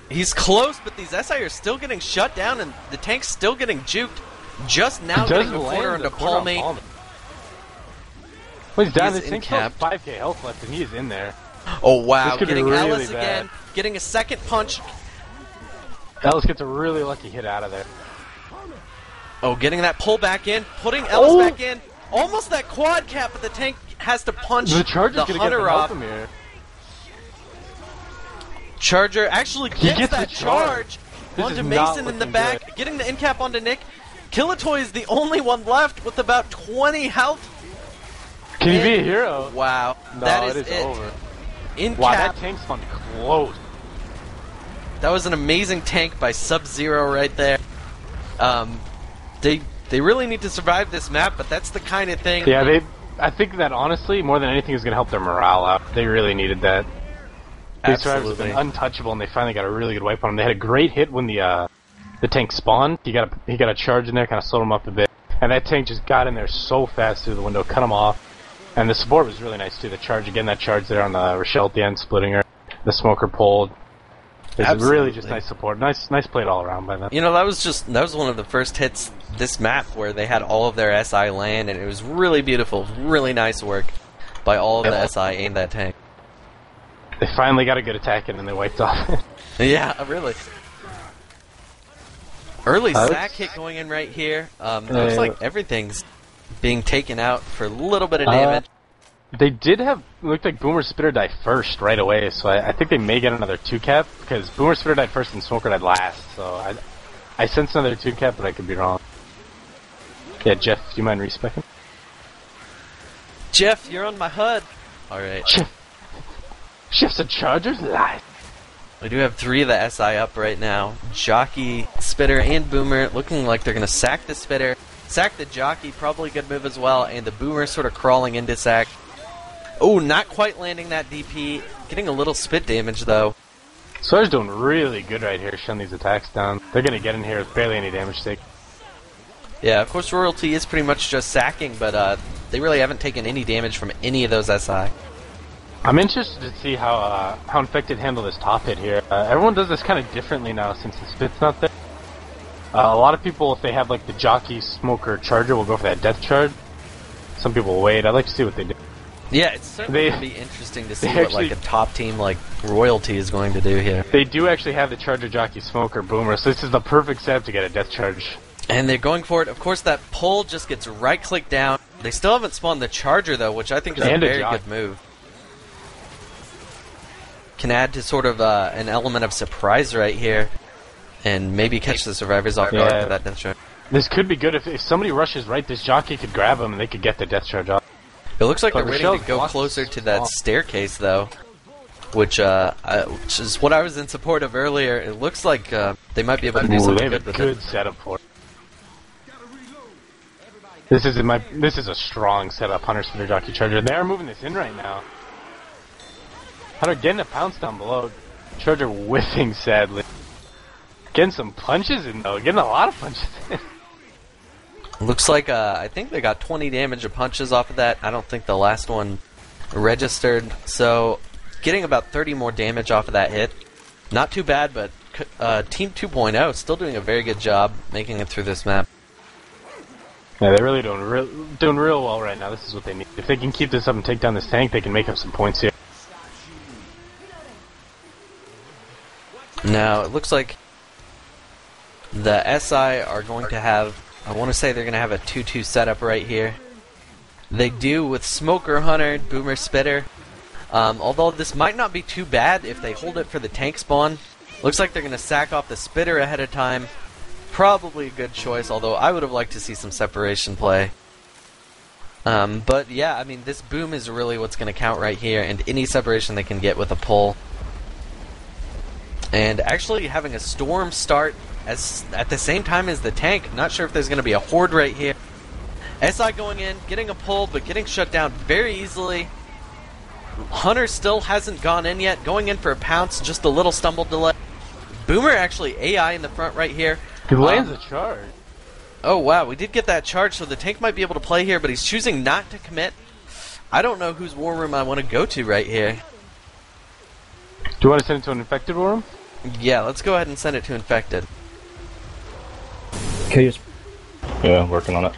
He's close, but these SI are still getting shut down, and the tank's still getting juked. Just now getting the corner into palmate. Well, he's down. This tank's got 5k health left, and he is in there. Oh wow! Getting really Alice again. Getting a second punch. Alice gets a really lucky hit out of there. Oh, getting that pull back in, putting Alice back in. Almost that quad cap, but the tank has to punch the Hunter off. Charger actually gets that charge onto Mason in the back, getting the in cap onto Nick. Killatoy is the only one left with about 20 health. Can he be a hero? Wow, no, that is it. Over. In wow, cap. That tank's fun close. That was an amazing tank by Sub-Zero right there. They really need to survive this map, but that's the kind of thing. Yeah, I think that honestly, more than anything, is going to help their morale out. They really needed that. These survivors have been untouchable, and they finally got a really good wipe on them. They had a great hit when the tank spawned. He got a charge in there, kind of slowed him up a bit, and that tank just got in there so fast through the window, cut him off. And the support was really nice too. The charge again, that charge there on the Rochelle at the end, splitting her. The Smoker pulled. It's really just nice support. Nice played all around by them. You know, that was one of the first hits this map where they had all of their SI land, and it was really beautiful, really nice work by all of the SI aimed that tank. They finally got a good attack in and they wiped off. Yeah, really. Early sack hit going in right here. Looks like everything's being taken out for a little bit of damage. They did have, looked like Boomer Spitter died first right away, so I think they may get another 2-cap, because Boomer Spitter died first and Smoker died last, so I sense another 2-cap, but I could be wrong. Yeah, Jeff, do you mind respecing? Jeff, you're on my HUD. Alright. Jeff's a Chargers live. We do have 3 of the SI up right now. Jockey, Spitter, and Boomer looking like they're going to sack the Spitter. Sack the Jockey, probably a good move as well, and the Boomer sort of crawling into sack. Oh, not quite landing that DP. Getting a little spit damage, though. Sora's doing really good right here, shutting these attacks down. They're going to get in here with barely any damage taken. Yeah, of course Royalty is pretty much just sacking, but they really haven't taken any damage from any of those SI. I'm interested to see how Infected handle this top hit here. Everyone does this kind of differently now since the spit's not there. A lot of people, if they have like the Jockey, Smoker, Charger, will go for that Death Charge. Some people will wait. I'd like to see what they do. Yeah, it's certainly going to be interesting to see what like a top team like Royalty is going to do here. They do actually have the Charger, Jockey, Smoker, Boomer, so this is the perfect setup to get a Death Charge. And they're going for it. Of course, that pull just gets right-clicked down. They still haven't spawned the Charger, though, which I think is a very good move. Can add to sort of an element of surprise right here, and maybe catch the survivors off guard for that Death Charge. This could be good. If somebody rushes right, this Jockey could grab him and they could get the Death Charge off. It looks like they're waiting to go closer to that staircase, though, which is what I was in support of earlier. It looks like they might be able to do something good with it. Good setup for it. This is a strong setup, Hunter, Spitter, Jockey, Charger. They are moving this in right now. Hunter getting a pounce down below. Charger whiffing sadly. Getting some punches in though. Getting a lot of punches in. Looks like I think they got 20 damage of punches off of that. I don't think the last one registered. So getting about 30 more damage off of that hit. Not too bad, but Team 2.0 still doing a very good job making it through this map. Yeah, they're really doing real well right now. This is what they need. If they can keep this up and take down this tank, they can make up some points here. Now, it looks like the SI are going to have, I want to say they're going to have a 2-2 setup right here. They do with Smoker, Hunter, Boomer, Spitter. Although this might not be too bad if they hold it for the tank spawn. Looks like they're going to sack off the Spitter ahead of time. Probably a good choice, although I would have liked to see some separation play. But yeah, I mean, this boom is really what's going to count right here, and any separation they can get with a pull. And actually having a storm start at the same time as the tank, not sure if there's going to be a horde right here. SI going in, getting a pull, but getting shut down very easily. Hunter still hasn't gone in yet, going in for a pounce, just a little stumble delay. Boomer actually AI in the front right here. He lands a charge. Oh wow, we did get that charge, so the tank might be able to play here, but he's choosing not to commit. I don't know whose war room I want to go to right here. Do you want to send it to an infected war room? Yeah, let's go ahead and send it to infected. Okay, yeah, working on it.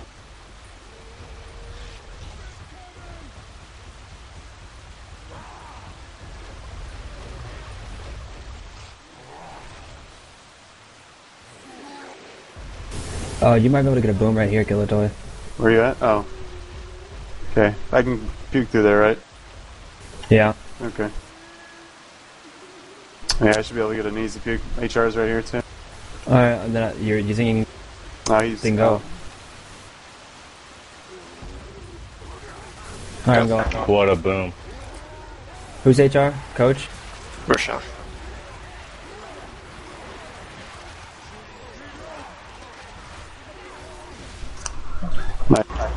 You might be able to get a boom right here, Gilatoy. Where you at? Oh. Okay. I can puke through there, right? Yeah. Okay. Yeah, I should be able to get an easy puke. HR's right here, too. Alright, then you're using... No, he's... go. Alright, I'm going. What a boom. Who's HR? Coach? Roshan.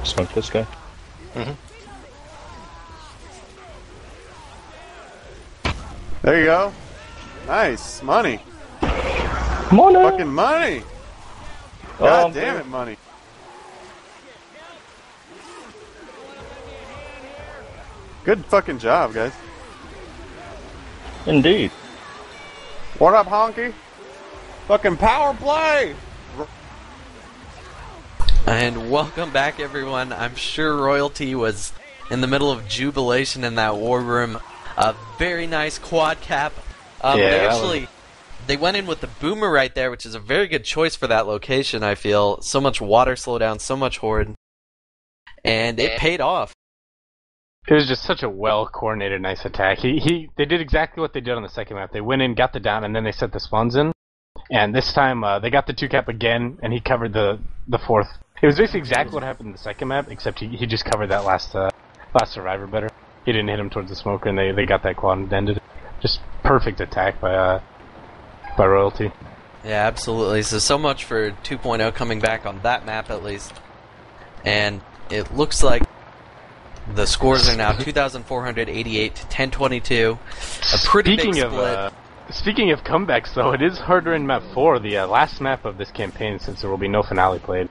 Smoke this guy. There you go. Nice. Money. Money! Fucking money! God damn it, money. Good fucking job, guys. Indeed. What up, Honky? Fucking power play! And welcome back, everyone. I'm sure Royalty was in the middle of jubilation in that war room. A very nice quad cap. They went in with the Boomer right there, which is a very good choice for that location, I feel. So much water slowdown, so much horde. And it paid off. It was just such a well-coordinated, nice attack. They did exactly what they did on the second map. They went in, got the down, and then they set the spawns in. And this time, they got the 2-cap again, and he covered the fourth. It was basically exactly what happened in the second map, except he just covered that last survivor better. He didn't hit him towards the smoker, and they got that quad and ended it. Just perfect attack by by Royalty. Yeah, absolutely. So much for 2.0 coming back on that map at least. And it looks like the scores are now 2,488 to 1022. A pretty big split. Speaking of comebacks, though, it is harder in map 4, the last map of this campaign, since there will be no finale played.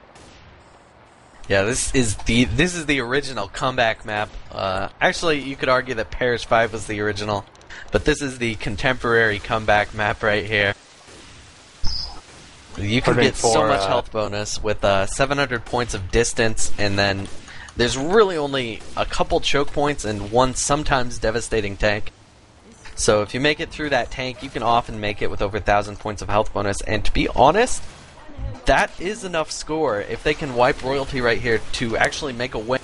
Yeah, this is the original comeback map. Actually, you could argue that Parish 5 was the original, but this is the contemporary comeback map right here. You can get so much health bonus with 700 points of distance, and then there's really only a couple choke points and one sometimes devastating tank. So if you make it through that tank, you can often make it with over 1,000 points of health bonus. And to be honest, that is enough score if they can wipe Royalty right here to actually make a win.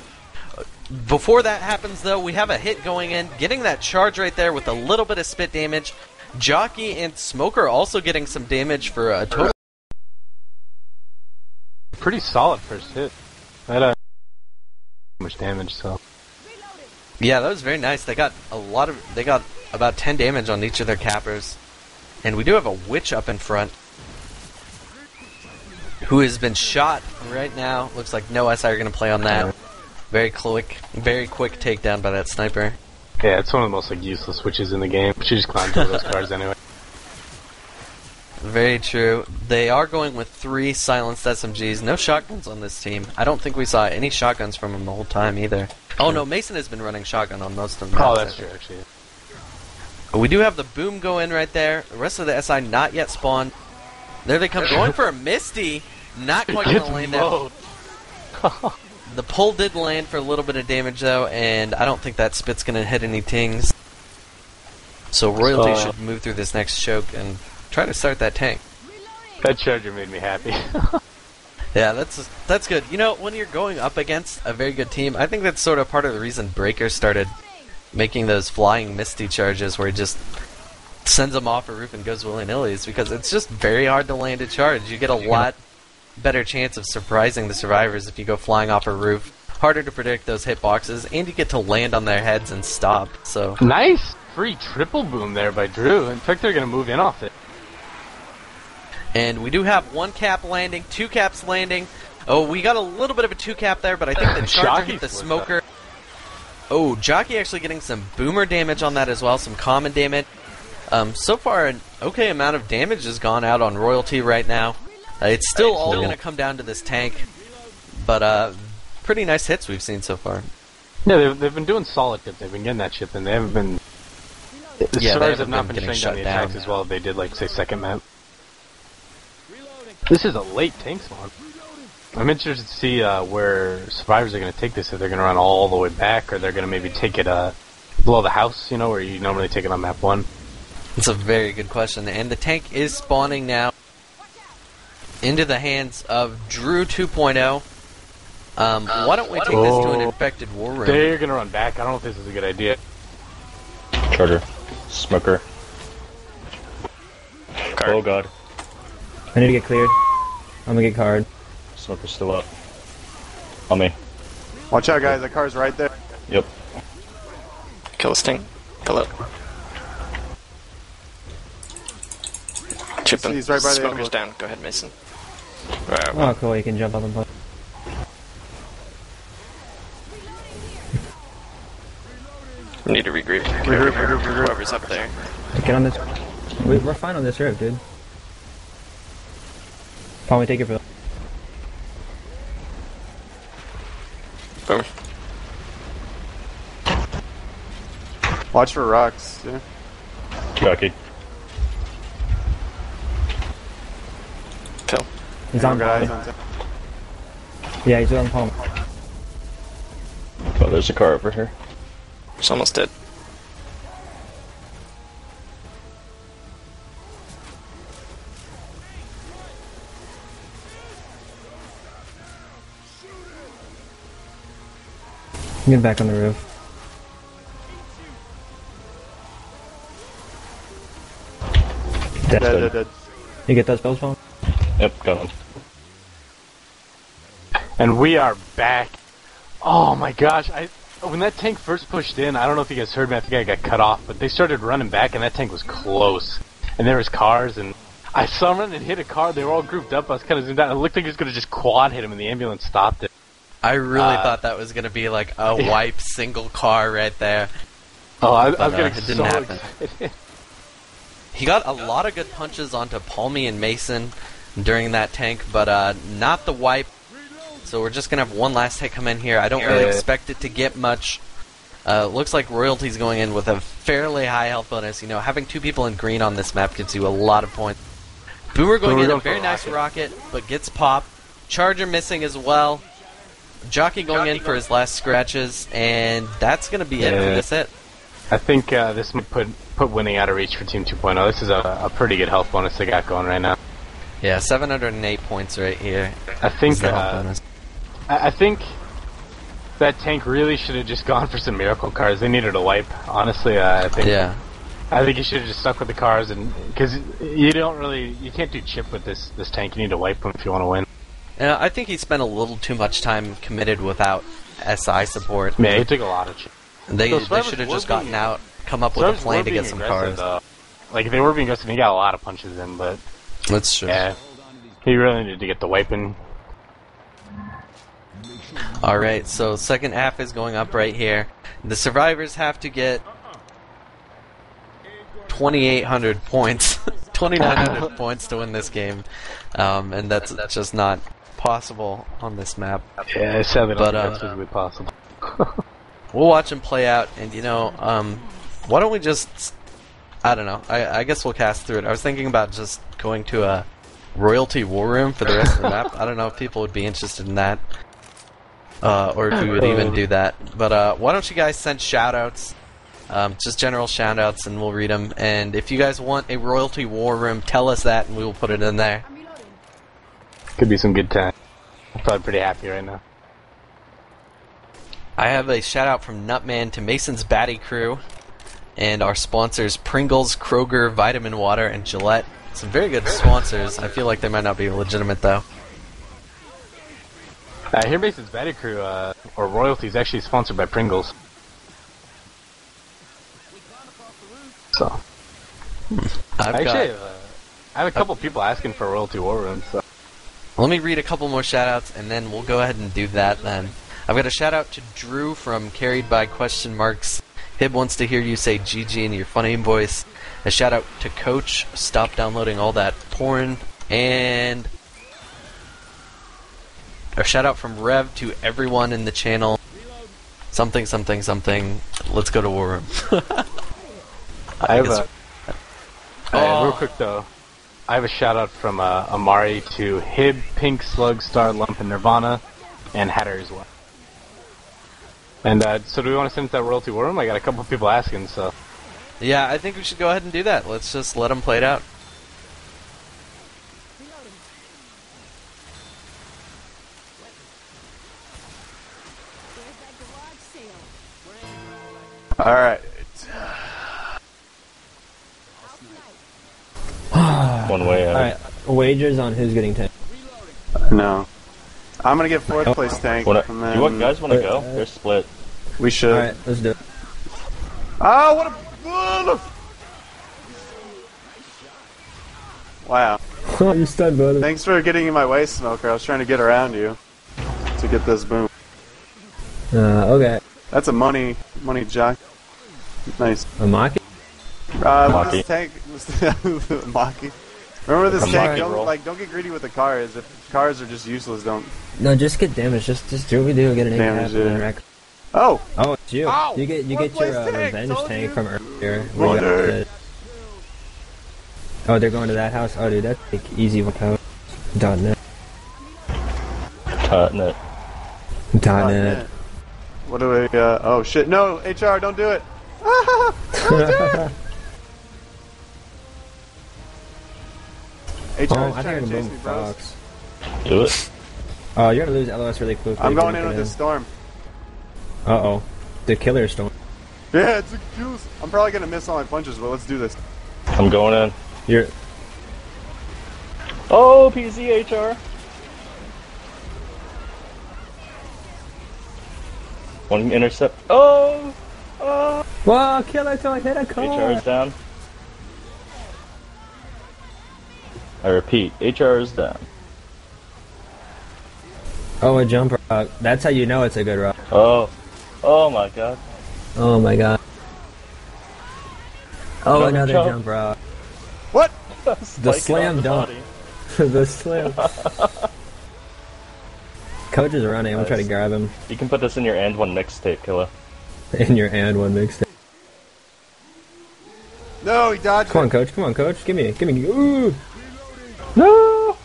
Before that happens, though, we have a hit going in, getting that charge right there with a little bit of spit damage. Jockey and Smoker also getting some damage for a total. Pretty solid first hit. That much damage, so. Yeah, that was very nice. They got about 10 damage on each of their cappers. And we do have a witch up in front who has been shot right now. Looks like no SI are going to play on that. Very quick takedown by that sniper. Yeah, it's one of the most useless witches in the game. She just climbed over those cars anyway. Very true. They are going with 3 silenced SMGs. No shotguns on this team. I don't think we saw any shotguns from them the whole time either. Oh no, Mason has been running shotgun on most of them. Oh, that's true, actually. We do have the boom go in right there. The rest of the SI not yet spawned. There they come, going for a Misty. Not quite going to land there. The pull did land for a little bit of damage though, and I don't think that spit's going to hit any tings. So Royalty should move through this next choke and try to start that tank. That charger made me happy. Yeah, that's good. You know, when you're going up against a very good team, I think that's sort of part of the reason Breaker started making those flying Misty charges where he just sends them off a roof and goes willy-nilly, is because it's just very hard to land a charge. You get a lot better chance of surprising the survivors if you go flying off a roof. Harder to predict those hitboxes, and you get to land on their heads and stop. So nice free triple boom there by Drew. In fact, they're going to move in off it. And we do have 1 cap landing, 2 caps landing. Oh, we got a little bit of a 2 cap there, but I think the charger hit the smoker. Oh, Jockey actually getting some boomer damage on that as well, some common damage. So far, an okay amount of damage has gone out on Royalty right now. It's still all going to come down to this tank, but pretty nice hits we've seen so far. Yeah, they've been doing solid hits. They've been getting that shit, and they haven't been. The stars have not been shutting down the attacks as well as they did, like, say, second map. This is a late tank spawn. I'm interested to see where survivors are going to take this, if they're going to run all the way back, or they're going to maybe take it below the house, you know, where you normally take it on map 1. It's a very good question, and the tank is spawning now into the hands of Drew 2.0. Why don't we take this to an infected war room? They're going to run back. I don't know if this is a good idea. Charger. Smoker. Card. Oh god. I need to get cleared. I'm gonna get card. Smoker's still up. On me. Watch out, guys. That car's right there. Yep. Kill this tank. Kill it. Chipping. He's right by the Smoker's down. Go ahead, Mason. Right, Oh, cool. You can jump up and play. we need to regroup. Regroup. Whoever's up there. Get on this. We're fine on this roof, dude. Probably take it for. Boom. Watch for rocks. Yeah. Jockey. Kill. He's on guys. palm. Yeah, he's on palm. Oh, there's a car over here. It's almost dead. Get back on the roof. Dead. You get that spell spawn? Yep, got him. And we are back. Oh my gosh, when that tank first pushed in, I don't know if you guys heard me, I think I got cut off, but they started running back and that tank was close. And there was cars and I saw him run and hit a car. They were all grouped up. I was kind of zoomed out. It looked like he was going to just quad hit him, and the ambulance stopped it. I really thought that was going to be like a wipe single car right there. Oh, I was getting it didn't so happen. excited. He got a lot of good punches onto Palmy and Mason during that tank, but not the wipe. So we're just going to have one last hit come in here. I don't really expect it to get much. Looks like Royalty's going in with a fairly high health bonus. You know, having two people in green on this map gives you a lot of points. Boomer going in a very nice rocket, but gets popped. Charger missing as well. Jockey going in for his last scratches, and that's going to be it for this hit. I think this might put winning out of reach for Team 2.0. This is a pretty good health bonus they got going right now. Yeah, 708 points right here. I think I think that tank really should have just gone for some miracle cars. They needed a wipe. Honestly, I think. Yeah. I think you should have just stuck with the cars, and because you can't do chip with this tank. You need to wipe them if you want to win. I think he spent a little too much time committed without SI support. Yeah, he took a lot of chip. They should have just gotten out, come up with a plan to get some cars. Like, if they were being aggressive, he got a lot of punches in, but... That's true. Yeah, he really needed to get the wipe in. Alright, so second half is going up right here. The survivors have to get 2,800 points, 2,900 points to win this game, and that's just not possible on this map. Yeah, sadly, don't think that's physically possible. We'll watch them play out, and you know, why don't we just, I don't know, I guess we'll cast through it. I was thinking about just going to a Royalty War Room for the rest of the map. I don't know if people would be interested in that, or if we would even do that. But why don't you guys send shoutouts, just general shoutouts, and we'll read them. And if you guys want a Royalty War Room, tell us that, and we will put it in there. Could be some good time. I'm probably pretty happy right now. I have a shout out from Nutman to Mason's Batty Crew and our sponsors Pringles, Kroger, Vitamin Water, and Gillette. Some very good sponsors. I feel like they might not be legitimate though. I hear Mason's Batty Crew, or Royalty, is actually sponsored by Pringles. So. I have a couple people asking for a Royalty War Room, so. Let me read a couple more shout outs and then we'll go ahead and do that then. I've got a shout out to Drew from Carried by Question Marks. Hib wants to hear you say GG in your funny voice. A shout out to Coach. Stop downloading all that porn. And a shout out from Rev to everyone in the channel. Something, something, something. Let's go to War Room. Real quick though. I have a shout out from Amari to Hib, Pink, Slug, Star, Lump, and Nirvana, and Hatter as well. And so do we want to send it to that Royalty War Room? I got a couple people asking, so... Yeah, I think we should go ahead and do that. Let's just let them play it out. Alright. One way out. Alright, wagers on who's getting 10. No. I'm gonna get fourth place tank. And then You guys want to go? They're split. we should. Alright, let's do it. Oh, what a... Wow. Oh, you stunned both of them. Thanks for getting in my way, Smoker. I was trying to get around you to get this boom. Okay. That's a money jock. Nice. A Maki? This tank... Maki. Remember this tank, don't get greedy with the cars. If cars are just useless, don't... No, just get damage. Just do what we do. Get an Damage, damage, and wreck. Oh! Oh, it's you. Ow! You get your revenge tank from earlier. Oh, they're going to that house? Oh, dude, that's like easy without .net. .net. .net. What do we, oh shit, no! HR, don't do it! Don't do it! HR is I think I trying can to chase boom me, bros. Fox. Do it. Oh, you're gonna lose LOS really quickly. I'm going in with this storm. Uh-oh. The killer storm. Yeah, it's a goose! I'm probably gonna miss all my punches, but let's do this. I'm going in. You're... Oh, PZHR. One intercept. Oh! Whoa, killer toy hit a car! HR is down. I repeat, HR is down. Oh, a jump rock. That's how you know it's a good rock. Oh. Oh my god. Oh my god. Oh, another jump. jump rock. What? The slam dunk. The slam. Coach is running. I'm gonna try to grab him. You can put this in your and one mixtape, Killa. In your and one mixtape. No, he dodged. Come on, coach. Come on, coach. Give me. Ooh. No!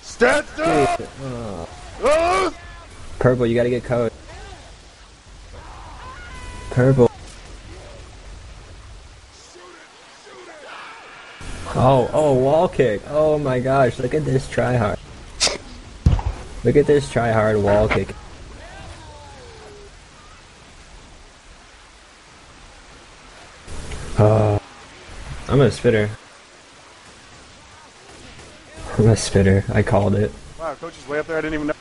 Stand up! Purple, you gotta get coach. Purple. Oh, wall kick. Oh my gosh, look at this tryhard. Look at this tryhard wall kick. I'm a spitter. I'm a spitter. I called it. Wow, coach is way up there. I didn't even know.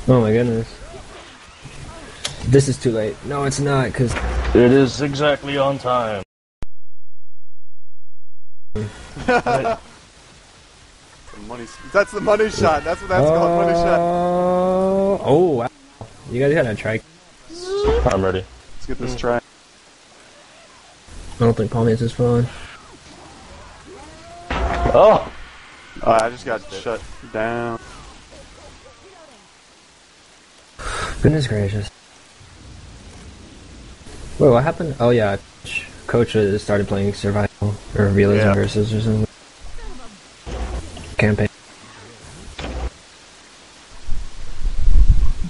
Oh my goodness. This is too late. No, it's not, because... It is exactly on time. That's the money shot. That's what that's called, money shot. Oh, wow. You guys gotta try. I'm ready. Let's get this try. I don't think Paul needs his phone. Oh! I just got shut down. Goodness gracious. Wait, what happened? Oh yeah, Coach started playing survival, or realism versus or something. Campaign.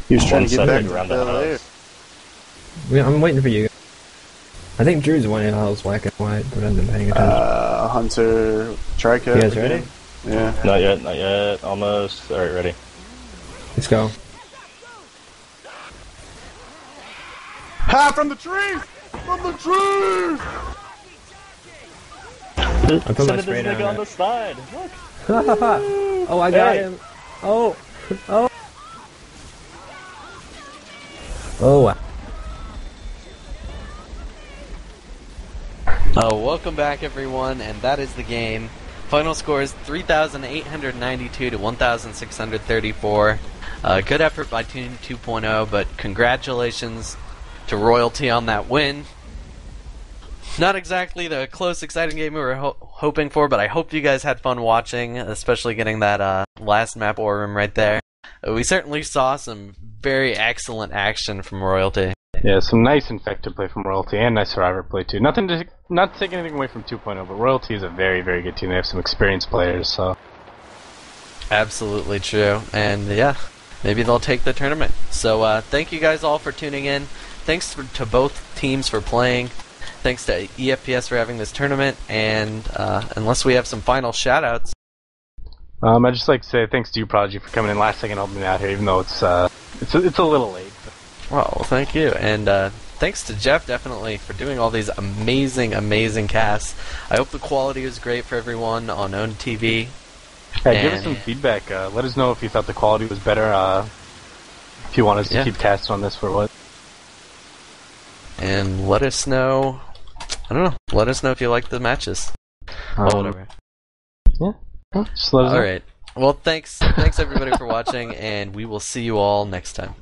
He was trying to get back around to the LA. house. Yeah, I'm waiting for you. I think Drew's the one who was whack and white, but I've been paying attention. Hunter, Tricat. You guys ready? Yeah. Not yet, almost. Alright, ready. Let's go. Ha! From the trees! From the trees! I put my spray down. On the side. Look. Oh, I got him. Oh. Oh, wow. Welcome back, everyone, and that is the game. Final score is 3,892 to 1,634. Good effort by Team 2.0, but congratulations to Royalty on that win. Not exactly the close, exciting game we were hoping for, but I hope you guys had fun watching, especially getting that last map ore room right there. We certainly saw some very excellent action from Royalty. Yeah, some nice infected play from Royalty and nice survivor play too. Not to take anything away from 2.0, but Royalty is a very, very good team. They have some experienced players, so. Absolutely true. And yeah, maybe they'll take the tournament. So thank you guys all for tuning in. Thanks to both teams for playing. Thanks to eFPS for having this tournament. And unless we have some final shoutouts. I'd just like to say thanks to you, Prodigy, for coming in last second helping me out here, even though it's a little late. Well, thank you. And thanks to Jeff, definitely, for doing all these amazing, amazing casts. I hope the quality was great for everyone on Own TV. Yeah, give us some feedback. Let us know if you thought the quality was better. If you want us to keep casting on this for what. And let us know. I don't know. Let us know if you like the matches. Well, whatever. Yeah. Just let us know. All right. Well, thanks everybody for watching, and we will see you all next time.